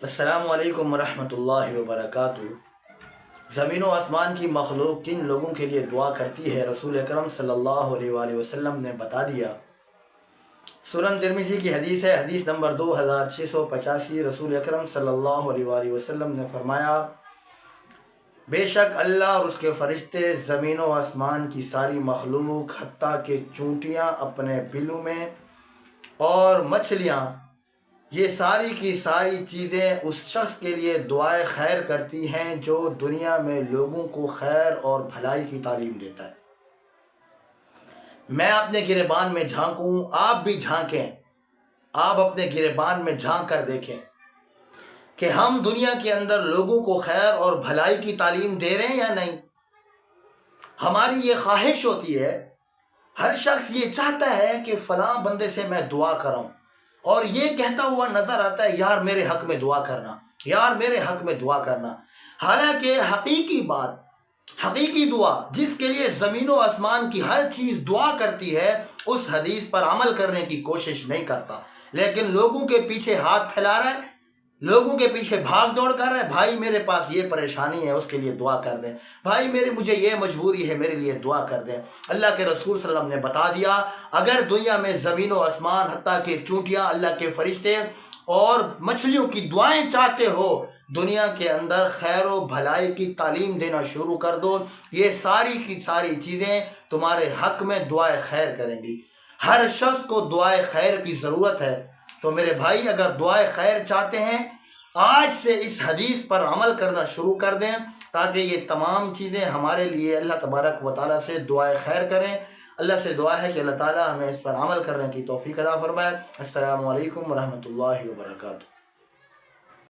السلام علیکم ورحمۃ اللہ وبرکاتہ۔ زمین و آسمان کی مخلوق کن لوگوں کے لیے دعا کرتی ہے، رسول اکرم صلی اللہ علیہ وآلہ وسلم نے بتا دیا۔ سنن ترمذی کی حدیث ہے، حدیث نمبر 2685۔ رسول اکرم صلی اللہ علیہ وآلہ وسلم نے فرمایا، بے شک اللہ اور اس کے فرشتے، زمین و آسمان کی ساری مخلوق، حتیٰ کہ چونٹیاں اپنے بلوں میں اور مچھلیاں، یہ ساری کی ساری چیزیں اس شخص کے لیے دعائے خیر کرتی ہیں جو دنیا میں لوگوں کو خیر اور بھلائی کی تعلیم دیتا ہے۔ میں اپنے گریبان میں جھانکوں، آپ بھی جھانکیں، آپ اپنے گریبان میں جھانک کر دیکھیں کہ ہم دنیا کے اندر لوگوں کو خیر اور بھلائی کی تعلیم دے رہے ہیں یا نہیں۔ ہماری یہ خواہش ہوتی ہے، ہر شخص یہ چاہتا ہے کہ فلاں بندے سے میں دعا کروں، اور یہ کہتا ہوا نظر آتا ہے، یار میرے حق میں دعا کرنا، یار میرے حق میں دعا کرنا۔ حالانکہ حقیقی بات، حقیقی دعا جس کے لیے زمین و آسمان کی ہر چیز دعا کرتی ہے، اس حدیث پر عمل کرنے کی کوشش نہیں کرتا، لیکن لوگوں کے پیچھے ہاتھ پھیلا رہا ہے، لوگوں کے پیچھے بھاگ دوڑ کر رہا ہے۔ بھائی میرے پاس یہ پریشانی ہے، اس کے لیے دعا کر دیں۔ بھائی مجھے یہ مجبوری ہے، میرے لیے دعا کر دیں۔ اللہ کے رسول صلی اللہ علیہ وسلم نے بتا دیا، اگر دنیا میں زمین و آسمان، حتیٰ کہ چونٹیاں، اللہ کے فرشتے اور مچھلیوں کی دعائیں چاہتے ہو، دنیا کے اندر خیر و بھلائی کی تعلیم دینا شروع کر دو، یہ ساری کی ساری چیزیں تمہارے حق میں دعائے خیر کریں گی۔ ہر شخص کو دعائے خیر کی ضرورت ہے، تو میرے بھائی اگر دعائے خیر چاہتے ہیں، آج سے اس حدیث پر عمل کرنا شروع کر دیں، تاکہ یہ تمام چیزیں ہمارے لیے اللہ تبارک و تعالیٰ سے دعائے خیر کریں۔ اللہ سے دعا ہے کہ اللہ تعالیٰ ہمیں اس پر عمل کرنے کی توفیق عطا فرمائے۔ السلام علیکم ورحمۃ اللہ وبرکاتہ۔